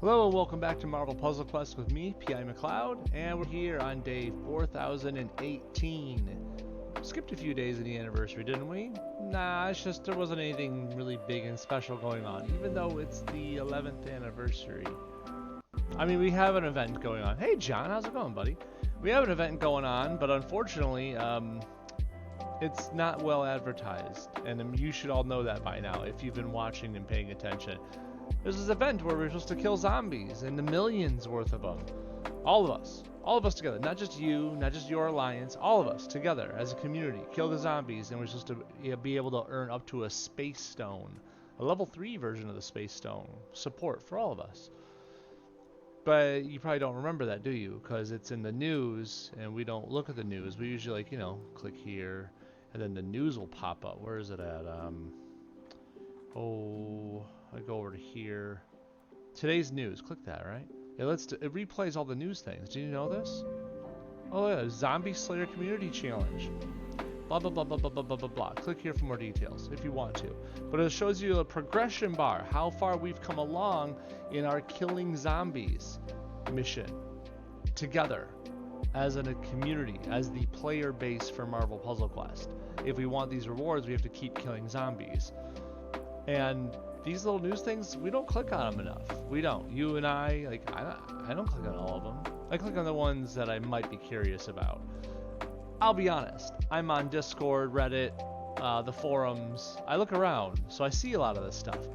Hello and welcome back to Marvel Puzzle Quest with me, P.I. McLeod, and we're here on day 4018. Skipped a few days in the anniversary, didn't we? Nah, it's just there wasn't anything really big and special going on, even though it's the 11th anniversary. I mean, we have an event going on. Hey John, how's it going, buddy? We have an event going on, but unfortunately, it's not well advertised, and you should all know that by now if you've been watching and paying attention. There's this event where we're supposed to kill zombies, and the millions worth of them. All of us together, not just you, not just your alliance, all of us together as a community, kill the zombies, and we're supposed to be able to earn up to a space stone, a level 3 version of the space stone support for all of us. But you probably don't remember that, do you? Because it's in the news, and we don't look at the news. We usually, like, you know, click here, and then the news will pop up. Where is it at? I go over to here. Today's news. Click that, right? Yeah, it replays all the news things. Did you know this? Oh yeah, Zombie Slayer Community Challenge. Blah blah blah blah blah blah blah blah blah. Click here for more details if you want to. But it shows you a progression bar, how far we've come along in our killing zombies mission together as in a community, as the player base for Marvel Puzzle Quest. If we want these rewards, we have to keep killing zombies. And these little news things, we don't click on them enough. We don't. You and I, like, I don't click on all of them. I click on the ones that I might be curious about. I'll be honest. I'm on Discord, Reddit, the forums. I look around, so I see a lot of this stuff.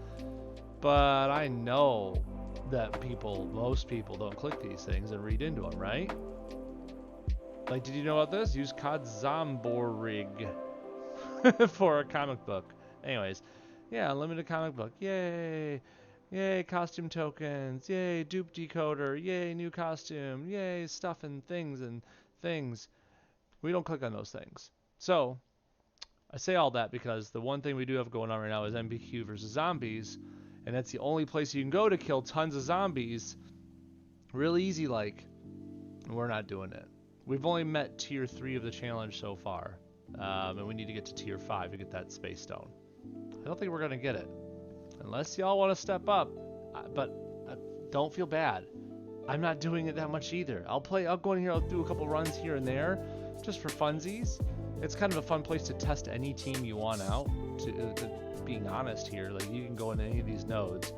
But I know that most people don't click these things and read into them, right? Like, did you know about this? Use code ZOMBORIG for a comic book. Anyways. Yeah, unlimited comic book. Yay! Yay, costume tokens. Yay, dupe decoder. Yay, new costume. Yay, stuff and things. We don't click on those things. So, I say all that because the one thing we do have going on right now is MPQ versus zombies, and that's the only place you can go to kill tons of zombies. Real easy, like, and we're not doing it. We've only met tier 3 of the challenge so far, and we need to get to tier 5 to get that space stone. I don't think we're going to get it. Unless y'all want to step up. But don't feel bad. I'm not doing it that much either. I'll go in here, I'll do a couple runs here and there. Just for funsies. It's kind of a fun place to test any team you want out. Being honest here, like, you can go in any of these nodes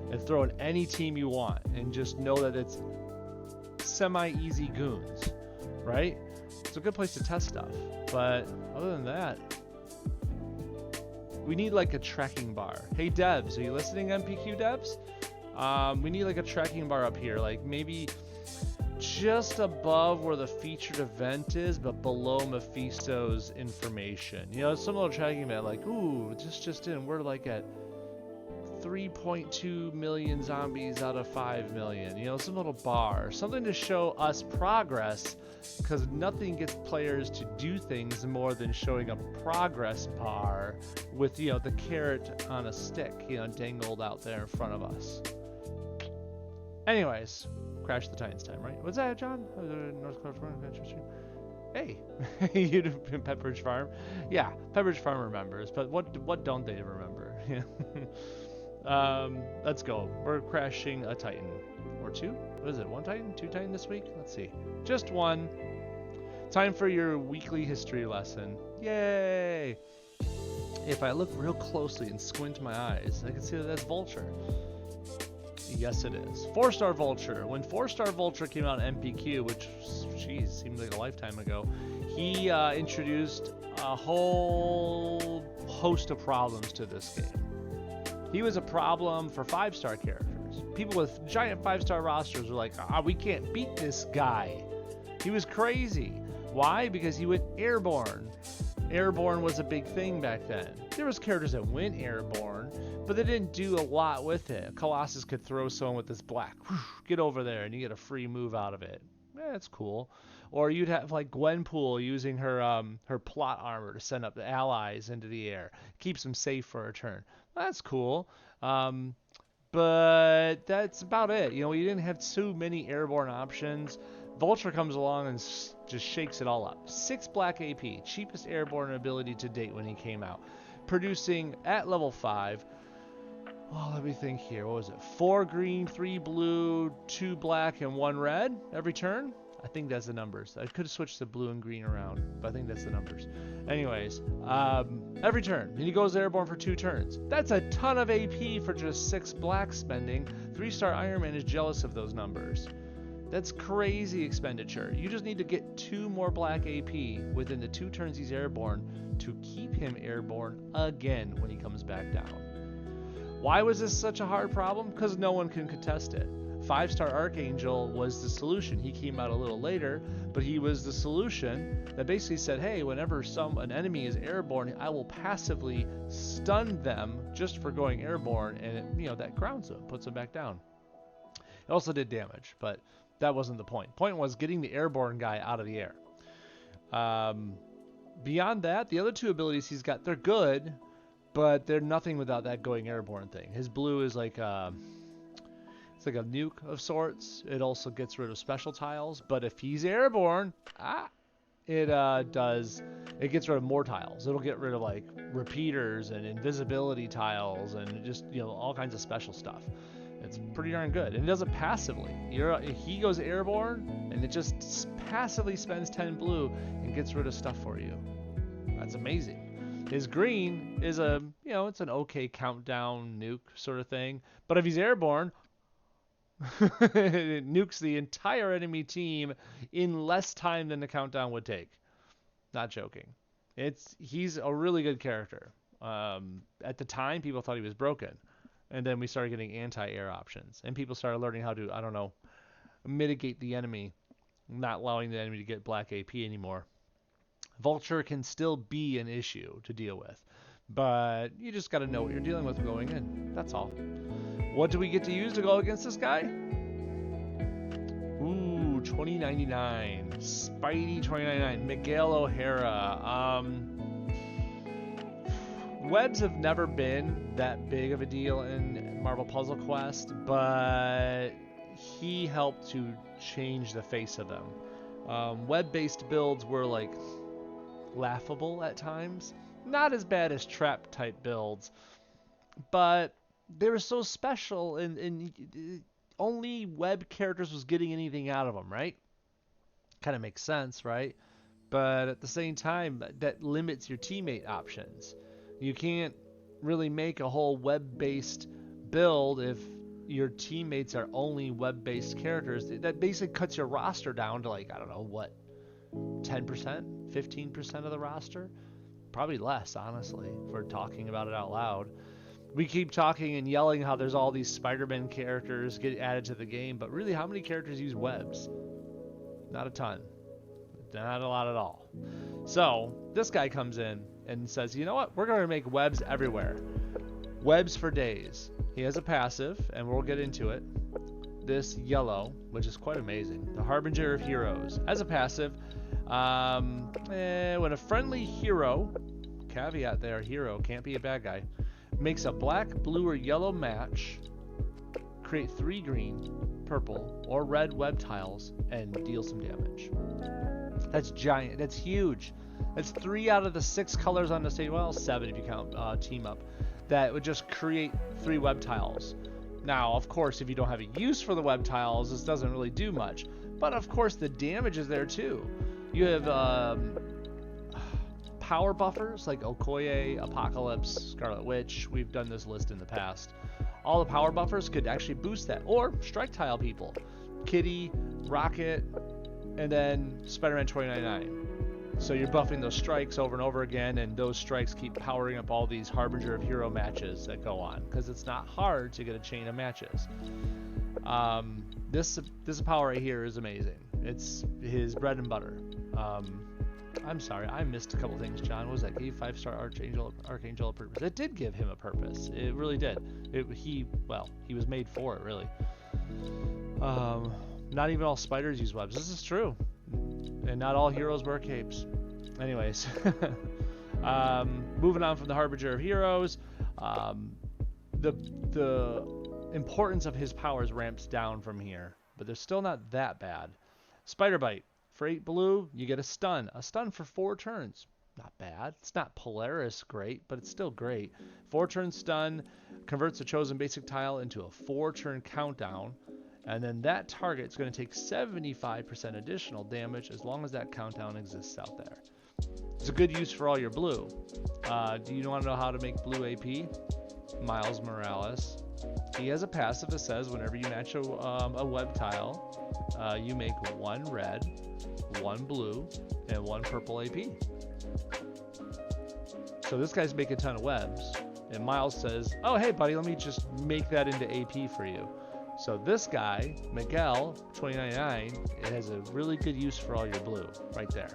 and throw in any team you want. And just know that it's semi-easy goons. Right? It's a good place to test stuff. But other than that, we need like a tracking bar. Hey devs, are you listening, MPQ devs? We need like a tracking bar up here, like maybe just above where the featured event is, but below Mephisto's information. You know, some little tracking bar, like, ooh, just in, we're like at 3.2 million zombies out of 5 million. You know, some little bar, something to show us progress, because nothing gets players to do things more than showing a progress bar with, you know, the carrot on a stick, you know, dangled out there in front of us. Anyways, Crash the Titans time, right? What's that, John? North Carolina. Hey, you in Pepperidge Farm? Yeah, Pepperidge Farm remembers, but what don't they remember? Let's go. We're crashing a Titan. Or 2? What is it? 1 Titan? 2 Titan this week? Let's see. Just 1. Time for your weekly history lesson. Yay! If I look real closely and squint my eyes, I can see that that's Vulture. Yes, it is. 4-star Vulture. When 4-star Vulture came out in MPQ, which, geez, seemed like a lifetime ago, he introduced a whole host of problems to this game. He was a problem for 5-star characters. People with giant 5-star rosters were like, we can't beat this guy. He was crazy. Why? Because he went airborne. Airborne was a big thing back then. There was characters that went airborne, but they didn't do a lot with it. Colossus could throw someone with this black, get over there, and you get a free move out of it. That's cool. Or you'd have like Gwenpool using her plot armor to send up the allies into the air. Keeps them safe for a turn. That's cool. But that's about it. You know, you didn't have too many airborne options. Vulture comes along and just shakes it all up. 6 black AP, cheapest airborne ability to date when he came out. Producing, at level 5, Well, let me think here. What was it? 4 green, 3 blue, 2 black, and 1 red every turn? I think that's the numbers. I could have switched the blue and green around, but I think that's the numbers. Anyways, every turn. And he goes airborne for 2 turns. That's a ton of AP for just 6 black spending. 3-star Iron Man is jealous of those numbers. That's crazy expenditure. You just need to get 2 more black AP within the 2 turns he's airborne to keep him airborne again when he comes back down. Why was this such a hard problem? Because no one can contest it. 5-star Archangel was the solution. He came out a little later, but he was the solution that basically said, hey, whenever an enemy is airborne, I will passively stun them just for going airborne, and that grounds them, puts them back down. It also did damage, but that wasn't the point. Point was getting the airborne guy out of the air. Beyond that, the other 2 abilities he's got, they're good, but they're nothing without that going airborne thing. His blue is like it's like a nuke of sorts. It also gets rid of special tiles, but if he's airborne, it gets rid of more tiles. It'll get rid of like repeaters and invisibility tiles and just all kinds of special stuff. It's pretty darn good, and it does it passively. He goes airborne, and it just passively spends 10 blue and gets rid of stuff for you. That's amazing. His green is it's an okay countdown nuke sort of thing, but if he's airborne, it nukes the entire enemy team in less time than the countdown would take. Not joking. He's a really good character. At the time, people thought he was broken. And then we started getting anti-air options. And people started learning how to, mitigate the enemy, not allowing the enemy to get black AP anymore. Vulture can still be an issue to deal with. But you just got to know what you're dealing with going in. That's all. What do we get to use to go against this guy? Ooh, 2099. Spidey 2099. Miguel O'Hara. Webs have never been that big of a deal in Marvel Puzzle Quest, but he helped to change the face of them. Web-based builds were like laughable at times. Not as bad as trap type builds, but they were so special, and only web characters was getting anything out of them, right? Kind of makes sense, right? But at the same time, that limits your teammate options. You can't really make a whole web-based build if your teammates are only web-based characters. That basically cuts your roster down to 10%, 15% of the roster? Probably less, honestly, if we're talking about it out loud. We keep talking and yelling how there's all these Spider-Man characters get added to the game, but really, how many characters use webs? Not a ton. Not a lot at all. So, this guy comes in and says, you know what? We're going to make webs everywhere. Webs for days. He has a passive, and we'll get into it. This yellow, which is quite amazing. The Harbinger of Heroes. As a passive, when a friendly hero, caveat there, hero, can't be a bad guy, makes a black, blue, or yellow match, create 3 green, purple, or red web tiles, and deal some damage. That's giant. That's huge. That's 3 out of the 6 colors on the stage. Well, 7 if you count team up. That would just create 3 web tiles. Now, of course, if you don't have a use for the web tiles, this doesn't really do much. But of course, the damage is there too. You have power buffers like Okoye, Apocalypse, Scarlet Witch. We've done this list in the past. All the power buffers could actually boost that. Or strike tile people. Kitty, Rocket, and then Spider-Man 2099. So you're buffing those strikes over and over again, and those strikes keep powering up all these Harbinger of Hero matches that go on, because it's not hard to get a chain of matches. This power right here is amazing. It's his bread and butter. I'm sorry, I missed a couple things, John. What was that? Gave 5-star Archangel a purpose. It did give him a purpose. It really did. He was made for it, really. Not even all spiders use webs. This is true. And not all heroes wear capes. Anyways. Moving on from the Harbinger of Heroes. The importance of his powers ramps down from here. But they're still not that bad. Spider Bite. For 8 blue, you get a stun. A stun for 4 turns. Not bad. It's not Polaris great, but it's still great. 4 turn stun. converts a chosen basic tile into a 4-turn countdown, and then that target is going to take 75% additional damage as long as that countdown exists out there. It's a good use for all your blue. Do you want to know how to make blue AP? Miles Morales. He has a passive that says whenever you match a web tile, you make 1 red, 1 blue, and 1 purple AP. So this guy's making a ton of webs, and Miles says, oh, hey, buddy, let me just make that into AP for you. So this guy, Miguel, 2099, it has a really good use for all your blue right there.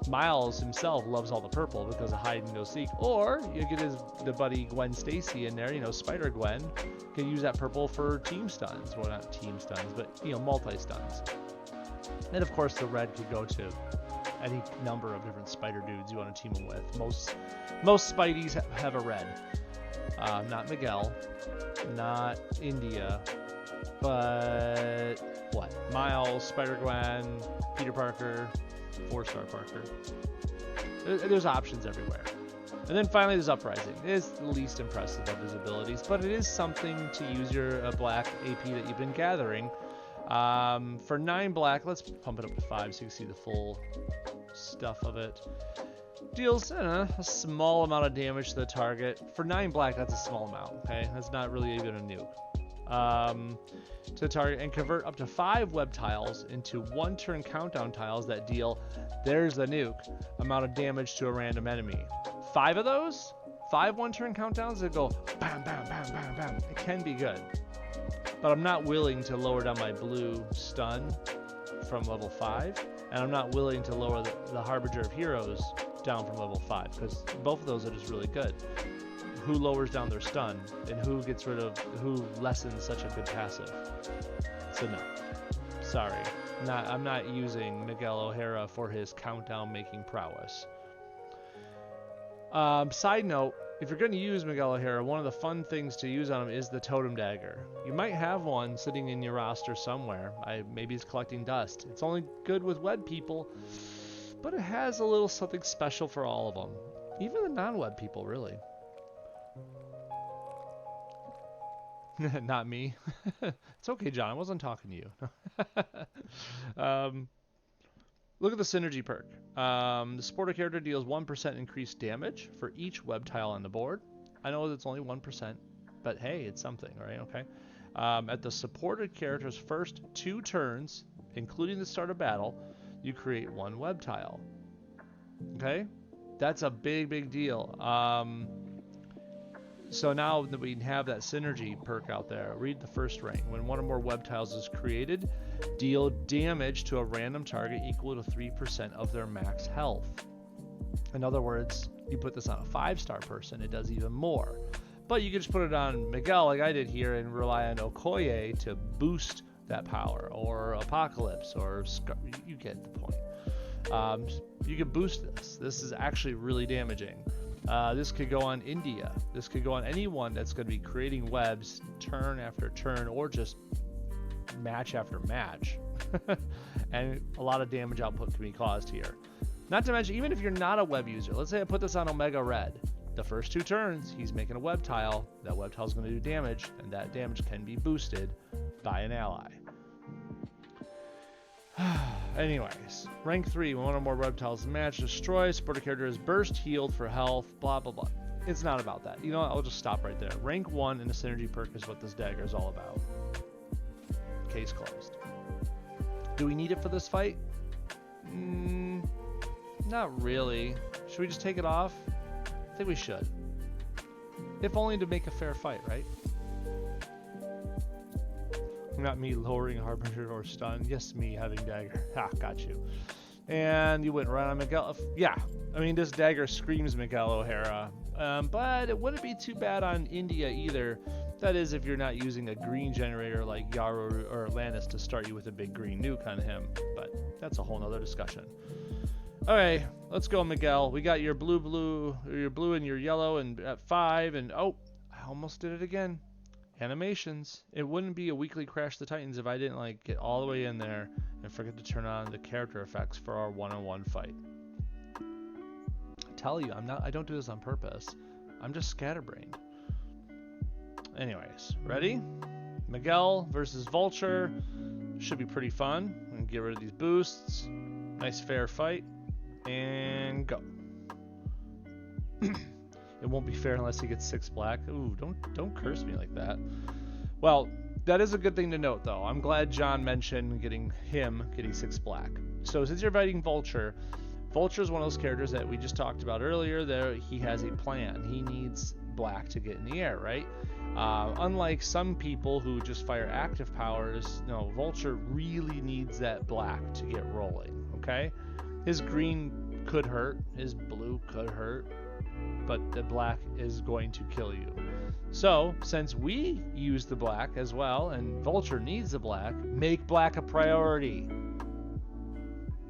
Miles himself loves all the purple because of hide and go seek, or you get the buddy Gwen Stacy in there, Spider Gwen can use that purple for team stuns. Well, not team stuns, but multi stuns. And of course the red could go to any number of different spider dudes you want to team them with. Most Spideys have a red. Not Miguel, not India, but what? Miles, Spider Gwen, Peter Parker, 4-star Parker. There's options everywhere. And then finally there's Uprising. It is the least impressive of his abilities, but it is something to use your black AP that you've been gathering. For 9 black, let's pump it up to 5 so you can see the full stuff of it. Deals a small amount of damage to the target. For 9 black, that's a small amount, okay? That's not really even a nuke. To the target, and convert up to 5 web tiles into 1-turn countdown tiles that deal, there's the nuke, amount of damage to a random enemy. 5 of those? 5 1-turn countdowns that go bam, bam, bam, bam, bam. It can be good. But I'm not willing to lower down my blue stun from level 5, and I'm not willing to lower the Harbinger of Heroes down from level 5, because both of those are just really good. Who lowers down their stun, and who lessens such a good passive? So no, sorry, I'm not using Miguel O'Hara for his countdown making prowess. Side note, if you're going to use Miguel O'Hara, one of the fun things to use on him is the Totem Dagger. You might have one sitting in your roster somewhere. Maybe it's collecting dust. It's only good with web people, but it has a little something special for all of them. Even the non-web people, really. Not me. It's okay, John. I wasn't talking to you. Look at the synergy perk. The supporter character deals 1% increased damage for each web tile on the board. I know it's only 1%, but hey, it's something, right? Okay. At the supported character's first 2 turns, including the start of battle, you create 1 web tile. Okay? That's a big deal. So now that we have that synergy perk out there, read the first rank. When 1 or more web tiles is created, deal damage to a random target equal to 3% of their max health. In other words, you put this on a 5-star person, it does even more. But you can just put it on Miguel like I did here and rely on Okoye to boost that power, or Apocalypse, or you get the point. You can boost this. This is actually really damaging. This could go on India. This could go on anyone that's going to be creating webs turn after turn, or just match after match. And a lot of damage output can be caused here. Not to mention, even if you're not a web user, let's say I put this on Omega Red. The first 2 turns, he's making a web tile. That web tile is going to do damage, and that damage can be boosted by an ally. Anyways, rank 3, when 1 or more web tiles match, destroy, supporter character is burst healed for health, blah blah blah. It's not about that. You know what, I'll just stop right there. Rank 1 in the synergy perk is what this dagger is all about. Case closed. Do we need it for this fight? Not really. Should we just take it off? I think we should. If only to make a fair fight, right? Not me lowering Harbinger or stun. Yes, me having dagger. Ha, got you. And you went right on Miguel. Yeah, I mean, this dagger screams Miguel O'Hara. But it wouldn't be too bad on India either. That is, if you're not using a green generator like Yara or Atlantis to start you with a big green nuke on him. But that's a whole nother discussion. Alright, let's go, Miguel. We got your blue, and your yellow, and at 5, and oh, I almost did it again. Animations. It wouldn't be a weekly Crash the Titans if I didn't like get all the way in there and forget to turn on the character effects for our one-on-one fight. I tell you, I don't do this on purpose. I'm just scatterbrained. Anyways, ready? Miguel versus Vulture. Should be pretty fun. I'm gonna get rid of these boosts. Nice fair fight. And go. It won't be fair unless he gets 6 black. Ooh, don't curse me like that. Well, that is a good thing to note, though. I'm glad John mentioned getting 6 black. So since you're fighting Vulture, Vulture is one of those characters that we just talked about earlier. There, he has a plan. He needs black to get in the air, right? Unlike some people who just fire active powers, no, Vulture really needs that black to get rolling, okay? His green could hurt, his blue could hurt, but the black is going to kill you. So, since we use the black as well, and Vulture needs the black, make black a priority.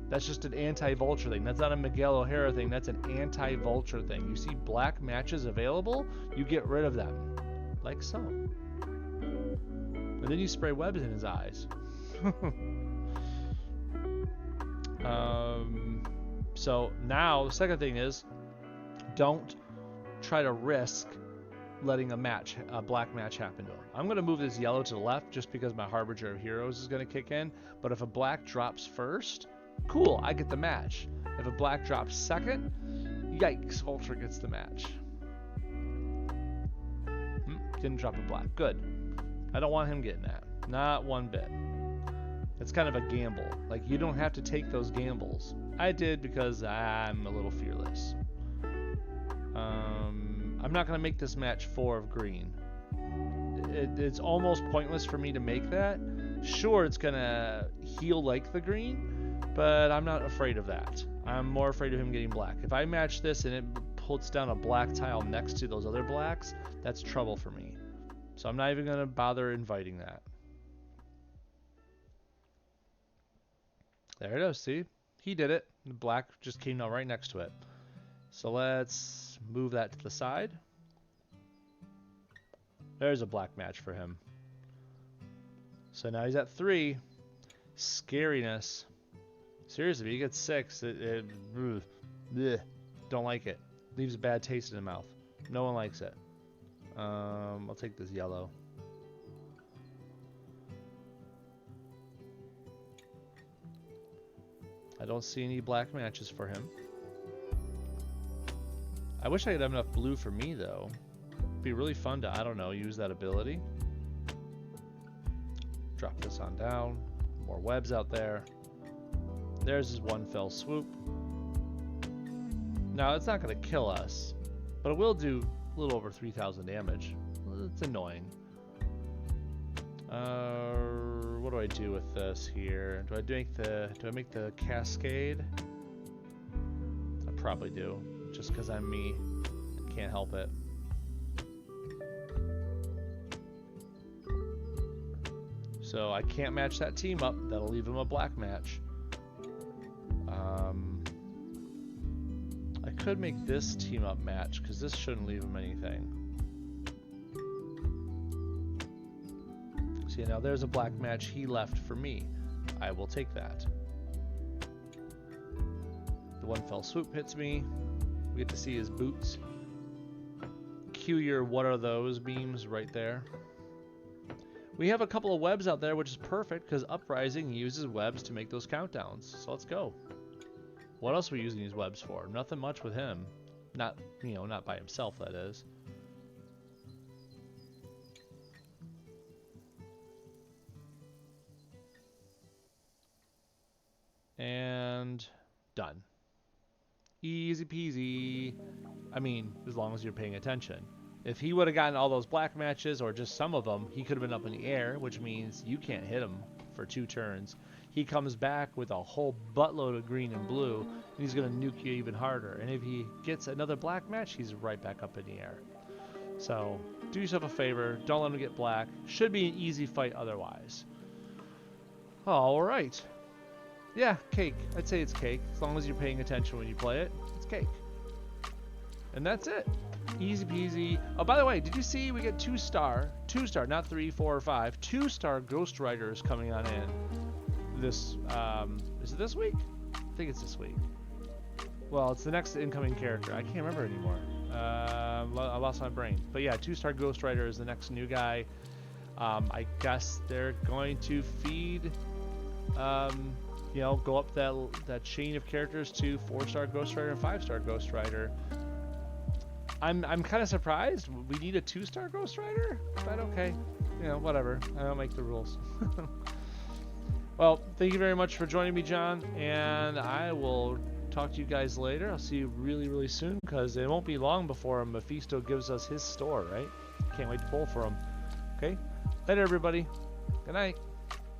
That's just an anti-Vulture thing. That's not a Miguel O'Hara thing. That's an anti-Vulture thing. You see black matches available, you get rid of them. Like so. And then you spray webs in his eyes. So now, the second thing is, don't try to risk letting a black match happen to him. I'm going to move this yellow to the left just because my Harbinger of Heroes is going to kick in. But if a black drops first, cool, I get the match. If a black drops second, yikes, Vulture gets the match. Didn't drop a black. Good. I don't want him getting that. Not one bit. It's kind of a gamble. Like, you don't have to take those gambles. I did because I'm a little fearless. I'm not going to make this match 4 of green. It's almost pointless for me to make that. Sure, it's going to heal like the green, but I'm not afraid of that. I'm more afraid of him getting black. If I match this and it puts down a black tile next to those other blacks, that's trouble for me. So I'm not even going to bother inviting that. There it is, see? He did it. The black just came down right next to it. So let's move that to the side. There's a black match for him. So now he's at 3. Scariness. Seriously, if he gets 6, don't like it. Leaves a bad taste in the mouth. No one likes it. I'll take this yellow. I don't see any black matches for him. I wish I could have enough blue for me, though. It'd be really fun to, I don't know, use that ability. Drop this on down. More webs out there. There's his one fell swoop. Now, it's not going to kill us, but it will do a little over 3,000 damage. It's annoying. What do I do with this here? Do I make the cascade? I probably do, just because I'm me. I can't help it. So I can't match that team up. That'll leave him a black match. I could make this team up match because this shouldn't leave him anything. See, now there's a black match he left for me. I will take that. The one fell swoop hits me. We get to see his boots. Cue your what are those beams right there. We have a couple of webs out there, which is perfect because Uprising uses webs to make those countdowns. So let's go. What else are we using these webs for? Nothing much with him. Not, you know, not by himself, that is. And done. Easy peasy. I mean, as long as you're paying attention. If he would have gotten all those black matches, or just some of them, he could have been up in the air, which means you can't hit him for 2 turns. He comes back with a whole buttload of green and blue, and he's going to nuke you even harder. And if he gets another black match, he's right back up in the air. So, do yourself a favor. Don't let him get black. Should be an easy fight otherwise. Alright. Yeah, cake. I'd say it's cake. As long as you're paying attention when you play it, it's cake. And that's it. Easy peasy. Oh, by the way, did you see we get 2-star, not 3, 4, or 5, 2-star Ghost Riders coming on in this, is it this week? I think it's this week. Well, it's the next incoming character. I can't remember anymore. I lost my brain. But yeah, 2-star Ghost Rider is the next new guy. I guess they're going to feed, you know, go up that chain of characters to 4-star Ghost Rider and 5-star Ghost Rider. I'm kind of surprised. We need a 2-star Ghost Rider, but okay, you know, whatever. I don't make the rules. Well, thank you very much for joining me, John, and I will talk to you guys later. I'll see you really, really soon, because it won't be long before Mephisto gives us his store, right? Can't wait to pull for him. Okay? Later, everybody. Good night.